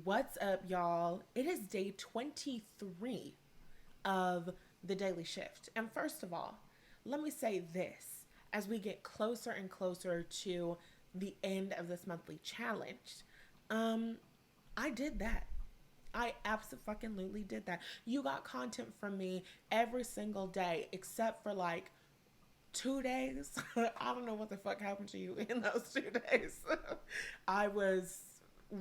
What's up, y'all? It is day 23 of the Daily Shift. And first of all, let me say this as we get closer and closer to the end of this monthly challenge. Um, I did that. I absolutely did that. You got content from me every single day except for like 2 days. I don't know what the fuck happened to you in those 2 days. I was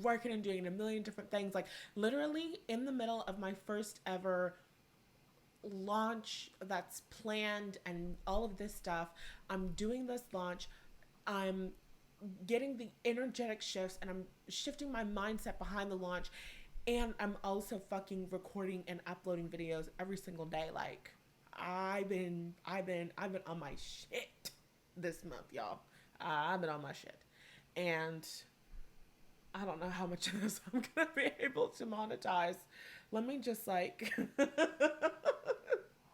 working and doing a million different things. Like literally in the middle of my first ever launch that's planned and all of this stuff. I'm doing this launch. I'm getting the energetic shifts and I'm shifting my mindset behind the launch. And I'm also fucking recording and uploading videos every single day. Like I've been on my shit this month, y'all. I've been on my shit, and I don't know how much of this I'm gonna be able to monetize. Let me just like,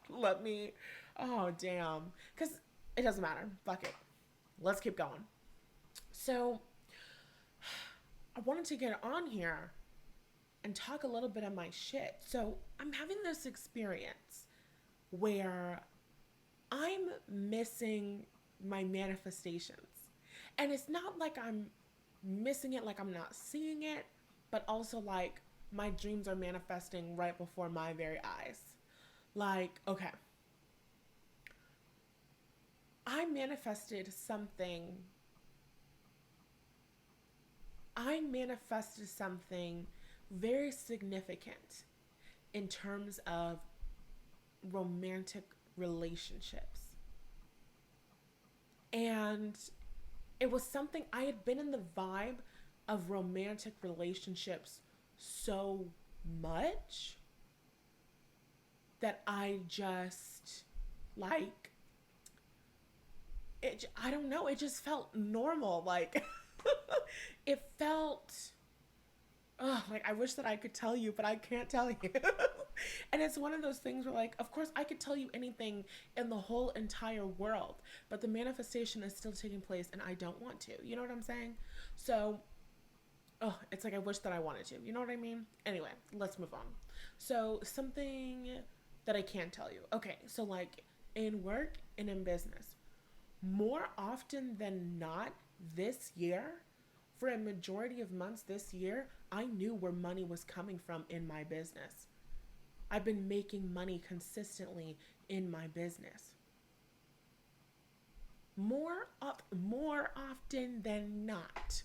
let me, oh damn, because it doesn't matter. Fuck it. Let's keep going. So I wanted to get on here and talk a little bit of my shit. So I'm having this experience where I'm missing my manifestations. And it's not like I'm missing it, like I'm not seeing it, but also like my dreams are manifesting right before my very eyes. Like, okay, I manifested something. I manifested something very significant in terms of romantic relationships. And it was something I had been in the vibe of romantic relationships so much that I just like it. I don't know, it just felt normal. Like it felt, oh, like I wish that I could tell you, but I can't tell you. And it's one of those things where, like, of course, I could tell you anything in the whole entire world, but the manifestation is still taking place, and I don't want to. You know what I'm saying? So, oh, it's like I wish that I wanted to. You know what I mean? Anyway, let's move on. So, something that I can tell you. Okay, so like in work and in business, more often than not, this year, for a majority of months this year, I knew where money was coming from in my business. I've been making money consistently in my business. More often than not.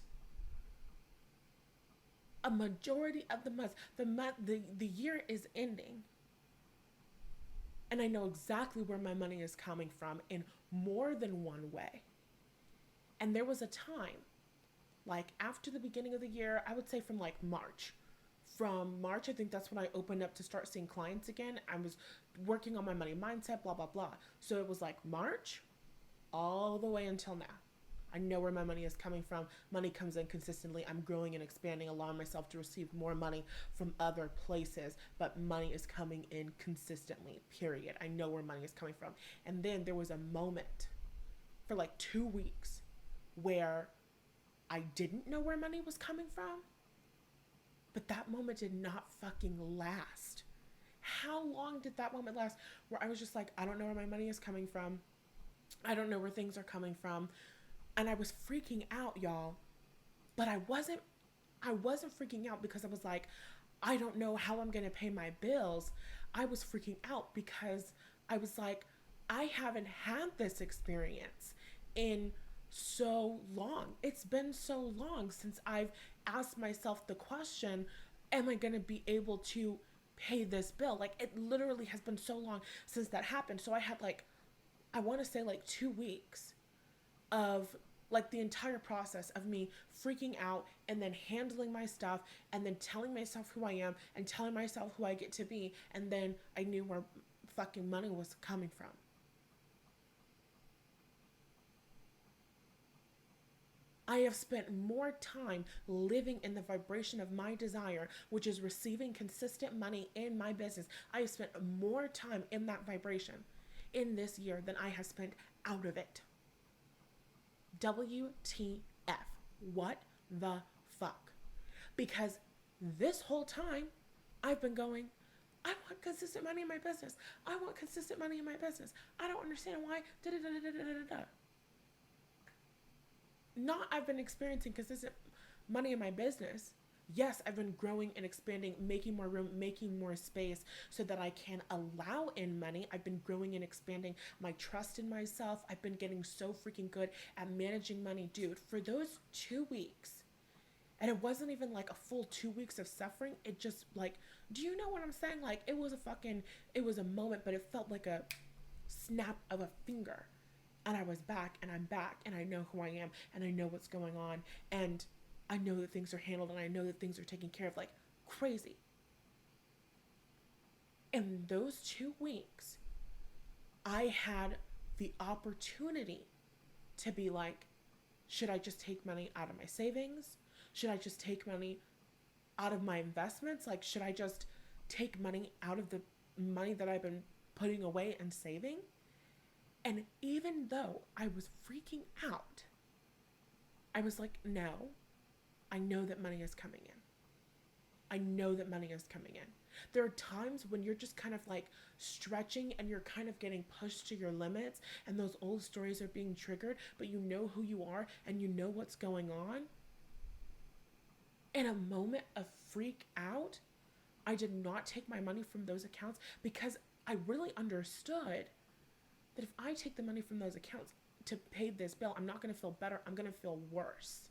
A majority of the months, the year is ending. And I know exactly where my money is coming from in more than one way. And there was a time, like after the beginning of the year, I would say from like March. From March, I think that's when I opened up to start seeing clients again. I was working on my money mindset, blah, blah, blah. So it was like March all the way until now. I know where my money is coming from. Money comes in consistently. I'm growing and expanding, allowing myself to receive more money from other places, but money is coming in consistently, period. I know where money is coming from. And then there was a moment for like 2 weeks where I didn't know where money was coming from, but that moment did not fucking last. How long did that moment last where I was just like, I don't know where my money is coming from. I don't know where things are coming from. And I was freaking out, y'all. But I wasn't freaking out because I was like, I don't know how I'm going to pay my bills. I was freaking out because I was like, I haven't had this experience in so long. It's been so long since I've asked myself the question, am I going to be able to pay this bill? Like, it literally has been so long since that happened. So I had like, I want to say like 2 weeks of like the entire process of me freaking out and then handling my stuff and then telling myself who I am and telling myself who I get to be. And then I knew where fucking money was coming from. I have spent more time living in the vibration of my desire, which is receiving consistent money in my business. I have spent more time in that vibration in this year than I have spent out of it. WTF. What the fuck? Because This whole time, I've been going, I want consistent money in my business. I want consistent money in my business. I don't understand why. Da da da da da da da. Not I've been experiencing consistent money in my business. Yes, I've been growing and expanding, making more room, making more space so that I can allow in money. I've been growing and expanding my trust in myself. I've been getting so freaking good at managing money, dude. For those 2 weeks, and it wasn't even like a full 2 weeks of suffering. It just like, do you know what I'm saying? Like, it was a moment, but it felt like a snap of a finger. And I was back, and I'm back, and I know who I am, and I know what's going on, and I know that things are handled, and I know that things are taken care of like crazy. In those 2 weeks, I had the opportunity to be like, should I just take money out of my savings? Should I just take money out of my investments? Like, should I just take money out of the money that I've been putting away and saving? And even though I was freaking out, I was like, no, I know that money is coming in. I know that money is coming in. There are times when you're just kind of like stretching and you're kind of getting pushed to your limits and those old stories are being triggered, but you know who you are and you know what's going on. In a moment of freak out, I did not take my money from those accounts because I really understood that if I take the money from those accounts to pay this bill, I'm not going to feel better. I'm going to feel worse.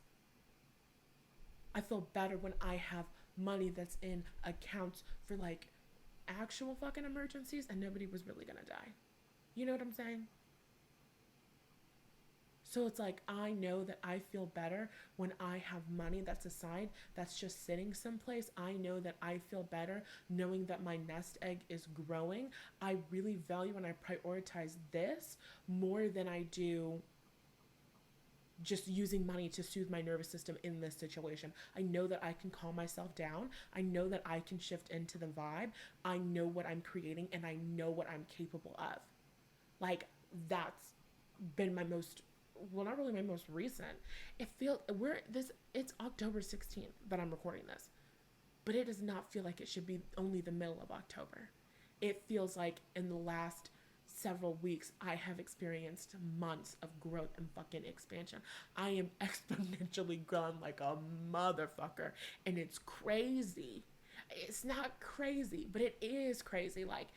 I feel better when I have money that's in accounts for like actual fucking emergencies and nobody was really going to die. You know what I'm saying? So it's like, I know that I feel better when I have money that's aside, that's just sitting someplace. I know that I feel better knowing that my nest egg is growing. I really value and I prioritize this more than I do just using money to soothe my nervous system in this situation. I know that I can calm myself down. I know that I can shift into the vibe. I know what I'm creating and I know what I'm capable of. Like, that's been my most, well, not really my most recent. It's October 16th that I'm recording this, but it does not feel like it should be only the middle of October. It feels like in the last several weeks, I have experienced months of growth and fucking expansion. I am exponentially growing like a motherfucker, and it's crazy. It's not crazy, but it is crazy. Like,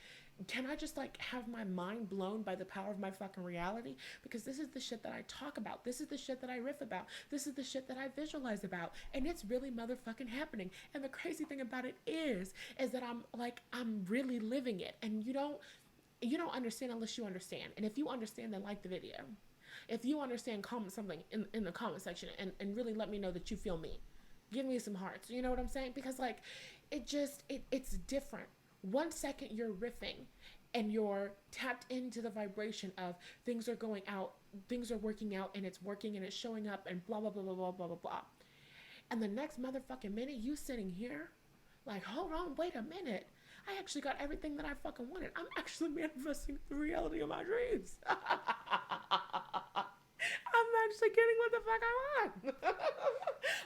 can I just like have my mind blown by the power of my fucking reality? Because this is the shit that I talk about. This is the shit that I riff about. This is the shit that I visualize about. And it's really motherfucking happening. And the crazy thing about it is that I'm really living it. And you don't understand unless you understand. And if you understand, then like the video. If you understand, comment something in the comment section and really let me know that you feel me. Give me some hearts. You know what I'm saying? Because like it's different. 1 second you're riffing and you're tapped into the vibration of things are going out, things are working out, and it's working and it's showing up and blah blah blah blah blah blah blah blah. And the next motherfucking minute you sitting here like, hold on, wait a minute. I actually got everything that I fucking wanted. I'm actually manifesting the reality of my dreams. I'm actually getting what the fuck I want.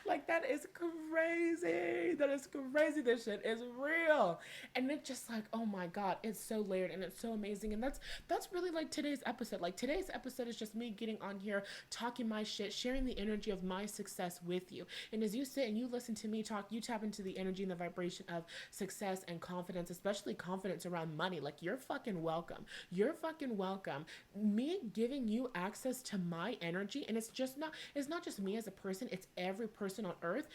Like, that is crazy. That is crazy. This shit is real. And it's just like, oh my God, it's so layered and it's so amazing. And that's really like today's episode. Like, today's episode is just me getting on here, talking my shit, sharing the energy of my success with you. And as you sit and you listen to me talk, you tap into the energy and the vibration of success and confidence, especially confidence around money. Like, you're fucking welcome. You're fucking welcome. Me giving you access to my energy, and it's not just me as a person, it's every person on earth.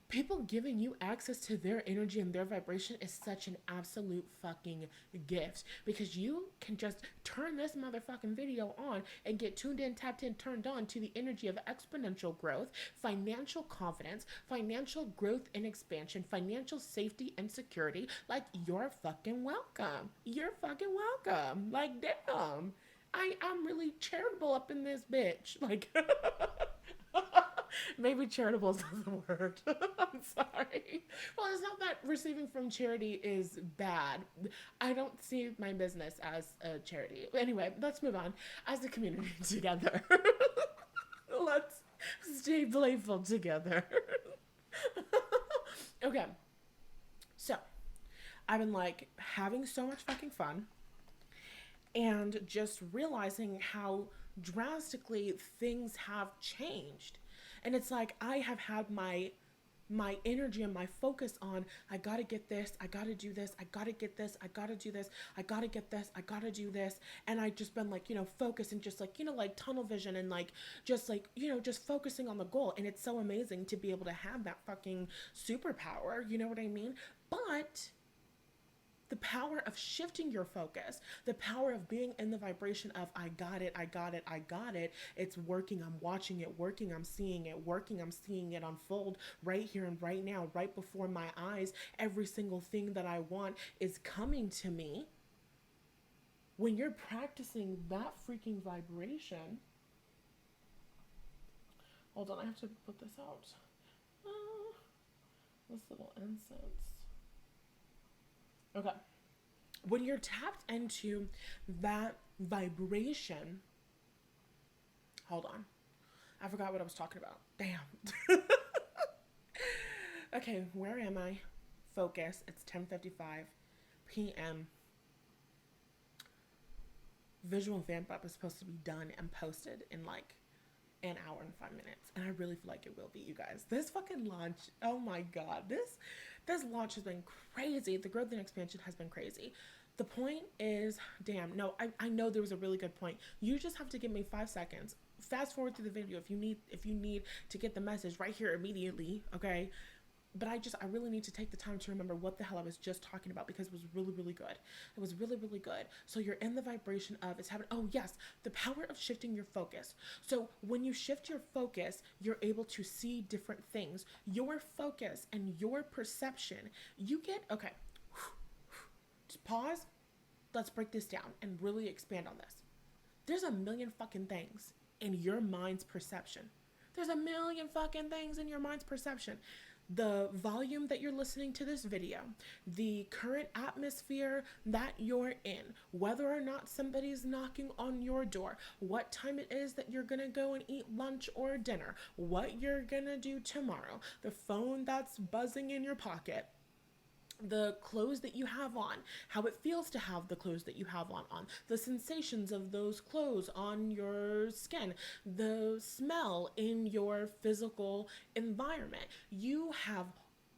People giving you access to their energy and their vibration is such an absolute fucking gift, because you can just turn this motherfucking video on and get tuned in, tapped in, turned on to the energy of exponential growth, financial confidence, financial growth and expansion, financial safety and security. Like, you're fucking welcome. You're fucking welcome. Like, damn. I'm really charitable up in this bitch. Like, maybe charitable is not the word. I'm sorry. Well, it's not that receiving from charity is bad. I don't see my business as a charity. Anyway, let's move on. As a community together, let's stay playful together. Okay. So, I've been like having so much fucking fun and just realizing how drastically things have changed. And it's like I have had my energy and my focus on I gotta get this, I gotta do this, I gotta get this, I gotta do this, I gotta get this, I gotta do this. And I just been like, focus and just like, like tunnel vision and like just like, just focusing on the goal. And it's so amazing to be able to have that fucking superpower, you know what I mean? But the power of shifting your focus, the power of being in the vibration of I got it, I got it, I got it. It's working, I'm watching it, working, I'm seeing it, working, I'm seeing it unfold right here and right now, right before my eyes. Every single thing that I want is coming to me. When you're practicing that freaking vibration, hold on, I have to put this out. This little incense. Okay. When you're tapped into that vibration, hold on. I forgot what I was talking about. Damn. Okay, where am I? Focus. It's 10:55 p.m. Visual Vamp Up is supposed to be done and posted in like an hour and 5 minutes, and I really feel like it will be, you guys. This fucking launch, oh my god, this launch has been crazy. The growth and expansion has been crazy. The point is, damn, no, I know there was a really good point. You just have to give me 5 seconds. Fast forward through the video if you need to get the message right here immediately, okay? But I really need to take the time to remember what the hell I was just talking about because it was really, really good. It was really, really good. So you're in the vibration of it's happening. Oh yes, the power of shifting your focus. So when you shift your focus, you're able to see different things. Your focus and your perception, you get, okay, just pause. Let's break this down and really expand on this. There's a million fucking things in your mind's perception. There's a million fucking things in your mind's perception. The volume that you're listening to this video, the current atmosphere that you're in, whether or not somebody's knocking on your door, what time it is that you're gonna go and eat lunch or dinner, what you're gonna do tomorrow, the phone that's buzzing in your pocket, the clothes that you have on, how it feels to have the clothes that you have on, the sensations of those clothes on your skin, the smell in your physical environment. You have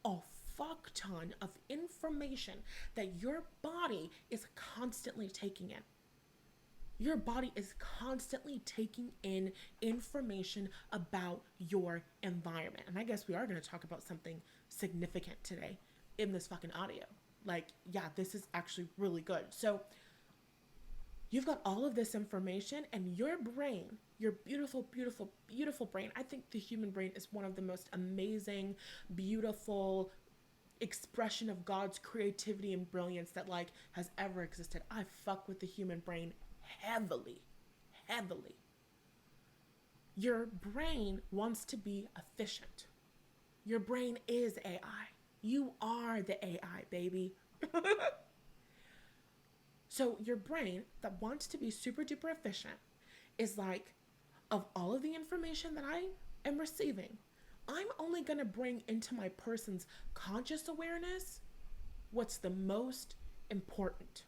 a fuck ton of information that your body is constantly taking in. Your body is constantly taking in information about your environment. And I guess we are going to talk about something significant today in this fucking audio. Like, yeah, this is actually really good. So you've got all of this information and your brain, your beautiful, beautiful, beautiful brain. I think the human brain is one of the most amazing, beautiful expression of God's creativity and brilliance that like has ever existed. I fuck with the human brain heavily, heavily. Your brain wants to be efficient. Your brain is AI. You are the AI, baby. So your brain that wants to be super duper efficient is like, of all of the information that I am receiving, I'm only going to bring into my person's conscious awareness what's the most important.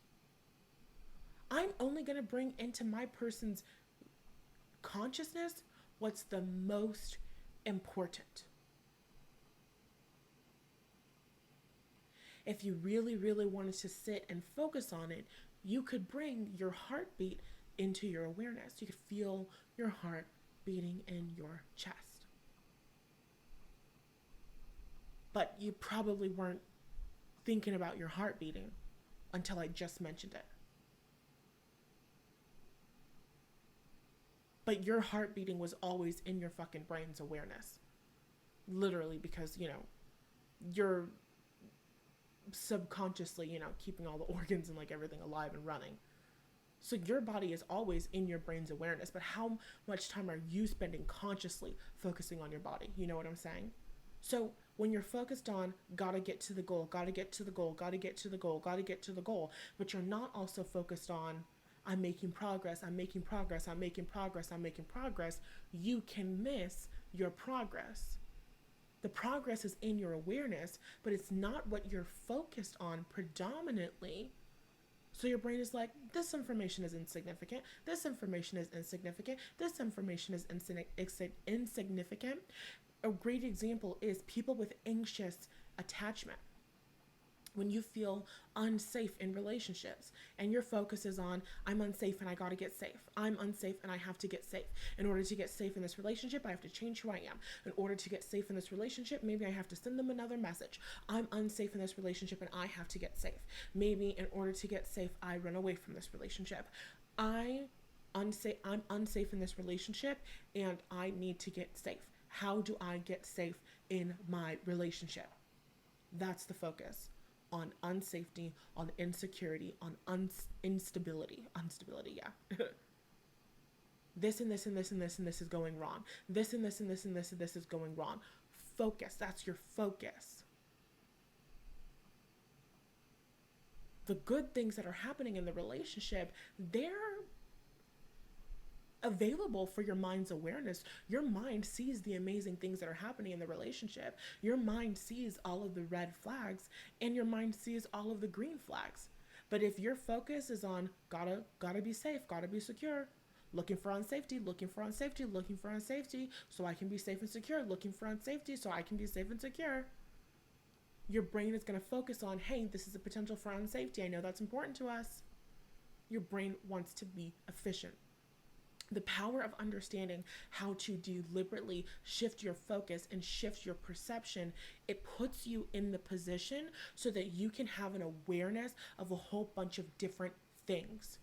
I'm only going to bring into my person's consciousness what's the most important. If you really, really wanted to sit and focus on it, you could bring your heartbeat into your awareness. You could feel your heart beating in your chest. But you probably weren't thinking about your heart beating until I just mentioned it. But your heart beating was always in your fucking brain's awareness. Literally, because, you're subconsciously, keeping all the organs and like everything alive and running. So your body is always in your brain's awareness, but how much time are you spending consciously focusing on your body? You know what I'm saying? So when you're focused on gotta get to the goal, gotta get to the goal, gotta get to the goal, gotta get to the goal, but you're not also focused on I'm making progress, I'm making progress, I'm making progress, I'm making progress, you can miss your progress. The progress is in your awareness, but it's not what you're focused on predominantly. So your brain is like, this information is insignificant. This information is insignificant. This information is insignificant. A great example is people with anxious attachment. When you feel unsafe in relationships and your focus is on, I'm unsafe and I gotta get safe. I'm unsafe and I have to get safe. In order to get safe in this relationship, I have to change who I am. In order to get safe in this relationship, maybe I have to send them another message. I'm unsafe in this relationship and I have to get safe. Maybe in order to get safe, I run away from this relationship. I'm unsafe in this relationship and I need to get safe. How do I get safe in my relationship? That's the focus. On unsafety, on insecurity, on instability. Yeah. This and this and this and this and this is going wrong. This and this and this and this and this is going wrong. Focus. That's your focus. The good things that are happening in the relationship, they're available for your mind's awareness. Your mind sees the amazing things that are happening in the relationship. Your mind sees all of the red flags and your mind sees all of the green flags. But if your focus is on gotta be safe, gotta be secure, looking for unsafety, looking for unsafety, looking for unsafety so I can be safe and secure, looking for unsafety so I can be safe and secure, your brain is going to focus on, hey, this is a potential for unsafety. I know that's important to us. Your brain wants to be efficient. The power of understanding how to deliberately shift your focus and shift your perception, it puts you in the position so that you can have an awareness of a whole bunch of different things.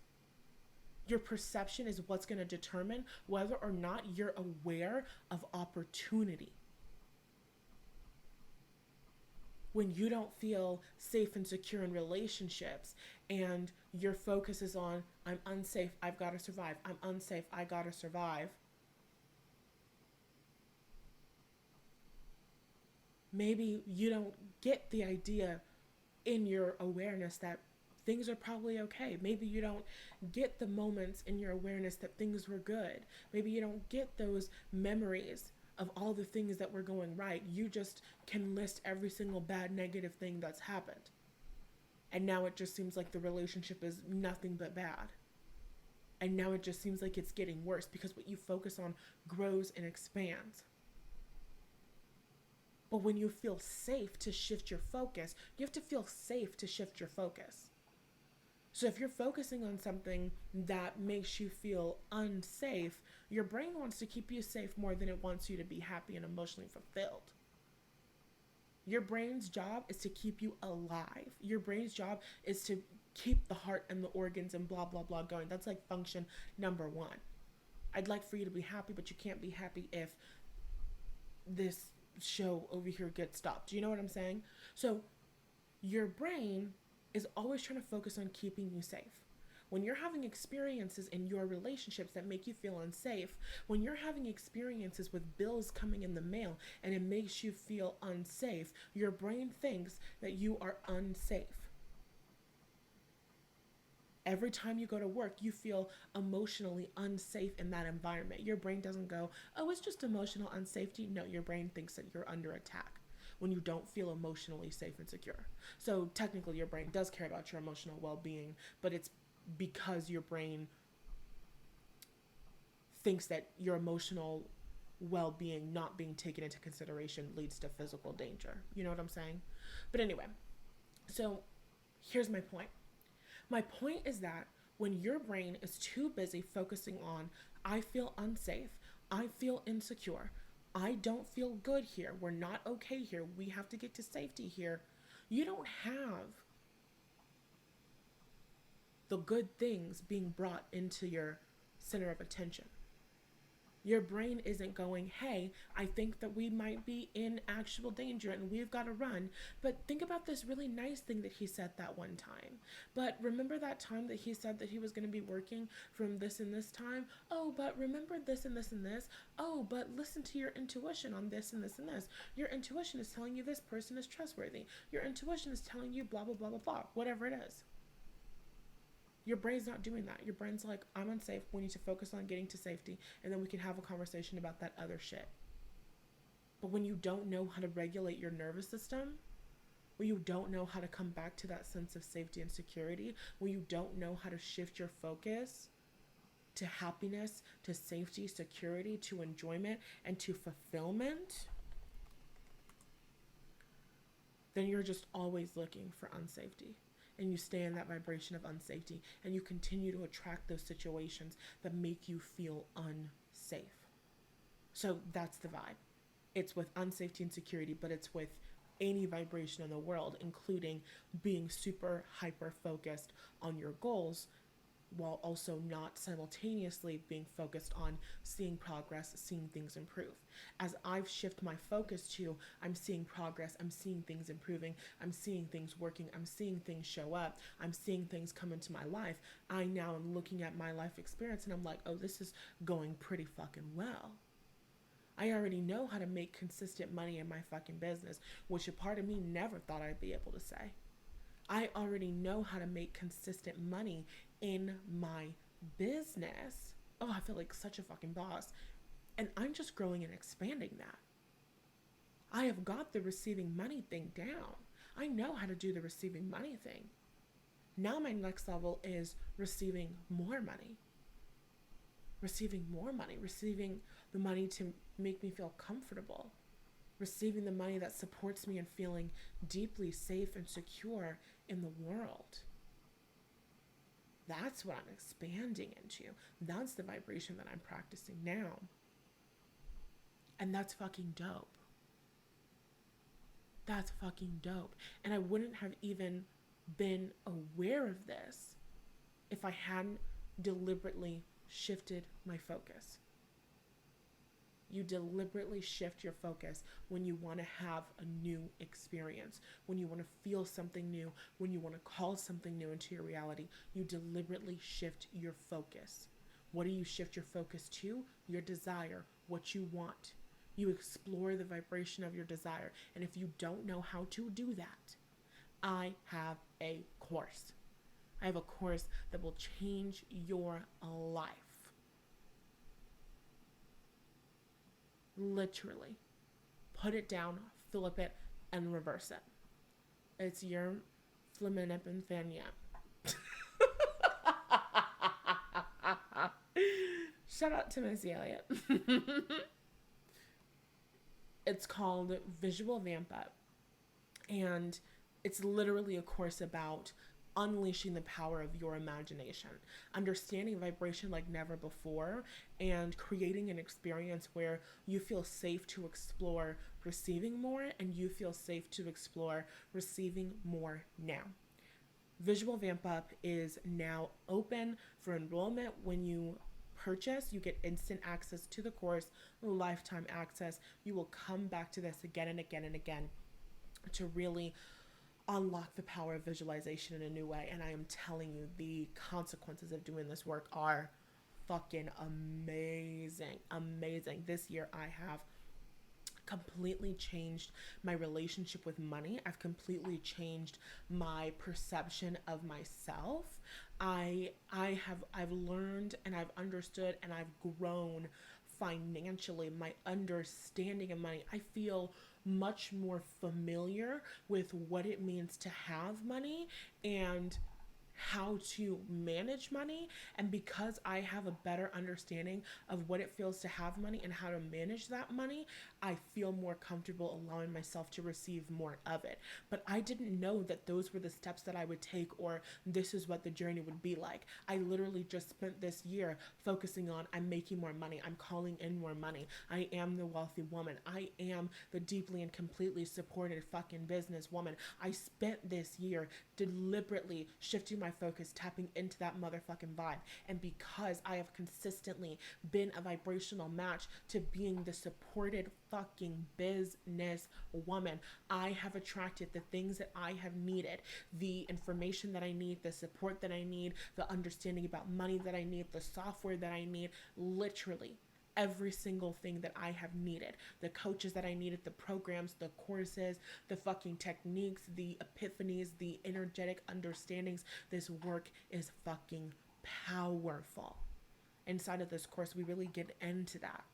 Your perception is what's going to determine whether or not you're aware of opportunity. When you don't feel safe and secure in relationships and your focus is on, I'm unsafe, I've got to survive, I'm unsafe, I got to survive, maybe you don't get the idea in your awareness that things are probably okay. Maybe you don't get the moments in your awareness that things were good. Maybe you don't get those memories of all the things that were going right. You just can list every single bad, negative thing that's happened. And now it just seems like the relationship is nothing but bad. And now it just seems like it's getting worse because what you focus on grows and expands. But when you feel safe to shift your focus, you have to feel safe to shift your focus. So if you're focusing on something that makes you feel unsafe, your brain wants to keep you safe more than it wants you to be happy and emotionally fulfilled. Your brain's job is to keep you alive. Your brain's job is to keep the heart and the organs and blah, blah, blah going. That's like function number one. I'd like for you to be happy, but you can't be happy if this show over here gets stopped. Do you know what I'm saying? So your brain is always trying to focus on keeping you safe. When you're having experiences in your relationships that make you feel unsafe, when you're having experiences with bills coming in the mail and it makes you feel unsafe, your brain thinks that you are unsafe. Every time you go to work, you feel emotionally unsafe in that environment. Your brain doesn't go, oh, it's just emotional unsafety. No, your brain thinks that you're under attack when you don't feel emotionally safe and secure. So technically your brain does care about your emotional well-being, but it's because your brain thinks that your emotional well-being not being taken into consideration leads to physical danger. You know what I'm saying? But anyway, so here's my point. My point is that when your brain is too busy focusing on, I feel unsafe, I feel insecure, I don't feel good here, we're not okay here, we have to get to safety here, you don't have the good things being brought into your center of attention. Your brain isn't going, hey, I think that we might be in actual danger and we've got to run. But think about this really nice thing that he said that one time. But remember that time that he said that he was going to be working from this and this time? Oh, but remember this and this and this? Oh, but listen to your intuition on this and this and this. Your intuition is telling you this person is trustworthy. Your intuition is telling you blah, blah, blah, blah, blah, whatever it is. Your brain's not doing that. Your brain's like, I'm unsafe. We need to focus on getting to safety, and then we can have a conversation about that other shit. But when you don't know how to regulate your nervous system, when you don't know how to come back to that sense of safety and security, when you don't know how to shift your focus to happiness, to safety, security, to enjoyment, and to fulfillment, then you're just always looking for unsafety. And you stay in that vibration of unsafety, and you continue to attract those situations that make you feel unsafe. So that's the vibe. It's with unsafety and security, but it's with any vibration in the world, including being super hyper focused on your goals while also not simultaneously being focused on seeing progress, seeing things improve. As I've shifted my focus to, I'm seeing progress, I'm seeing things improving, I'm seeing things working, I'm seeing things show up, I'm seeing things come into my life, I now am looking at my life experience and I'm like, oh, this is going pretty fucking well. I already know how to make consistent money in my fucking business, which a part of me never thought I'd be able to say. I already know how to make consistent money in my business. Oh, I feel like such a fucking boss. And I'm just growing and expanding that. I have got the receiving money thing down. I know how to do the receiving money thing. Now my next level is receiving more money. Receiving more money, receiving the money to make me feel comfortable, receiving the money that supports me in feeling deeply safe and secure in the world. That's what I'm expanding into. That's the vibration that I'm practicing now. And that's fucking dope. That's fucking dope. And I wouldn't have even been aware of this if I hadn't deliberately shifted my focus. You deliberately shift your focus when you want to have a new experience, when you want to feel something new, when you want to call something new into your reality. You deliberately shift your focus. What do you shift your focus to? Your desire, what you want. You explore the vibration of your desire. And if you don't know how to do that, I have a course. I have a course that will change your life. Literally. Put it down, flip it, and reverse it. It's your Flaminipin Fanya. Shout out to Missy Elliott. It's called Visual Vamp Up. And it's literally a course about unleashing the power of your imagination, understanding vibration like never before, and creating an experience where you feel safe to explore receiving more and you feel safe to explore receiving more now. Visual Vamp Up is now open for enrollment. When you purchase, you get instant access to the course, lifetime access. You will come back to this again and again and again to really unlock the power of visualization in a new way. And I am telling you, the consequences of doing this work are fucking amazing. Amazing. This year I have completely changed my relationship with money. I've completely changed my perception of myself. I've learned and I've understood and I've grown financially. My understanding of money, I feel much more familiar with what it means to have money and how to manage money. And because I have a better understanding of what it feels to have money and how to manage that money, I feel more comfortable allowing myself to receive more of it. But I didn't know that those were the steps that I would take, or this is what the journey would be like. I literally just spent this year focusing on, I'm making more money, I'm calling in more money, I am the wealthy woman, I am the deeply and completely supported fucking business woman. I spent this year deliberately shifting my focus, tapping into that motherfucking vibe. And because I have consistently been a vibrational match to being the supported fucking business woman, I have attracted the things that I have needed, the information that I need, the support that I need, the understanding about money that I need, the software that I need, literally every single thing that I have needed. The coaches that I needed, the programs, the courses, the fucking techniques, the epiphanies, the energetic understandings. This work is fucking powerful. Inside of this course, we really get into that.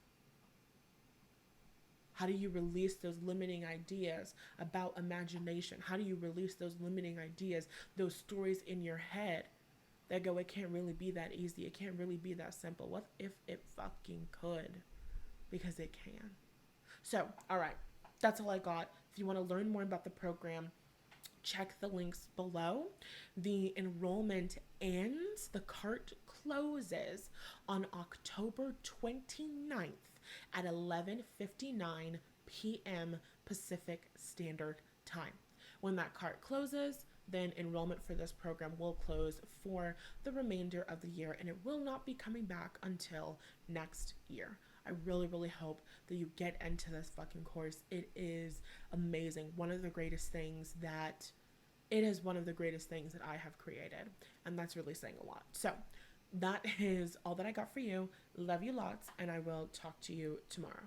How do you release those limiting ideas about imagination? How do you release those limiting ideas, those stories in your head that go, it can't really be that easy. It can't really be that simple. What if it fucking could? Because it can. So, all right, that's all I got. If you want to learn more about the program, check the links below. The enrollment ends, the cart closes on October 29th at 11:59 p.m. Pacific Standard Time. When that cart closes, then enrollment for this program will close for the remainder of the year, and it will not be coming back until next year. I really, really hope that you get into this fucking course. It is amazing. It is one of the greatest things that I have created, and that's really saying a lot. So that is all that I got for you. Love you lots, and I will talk to you tomorrow.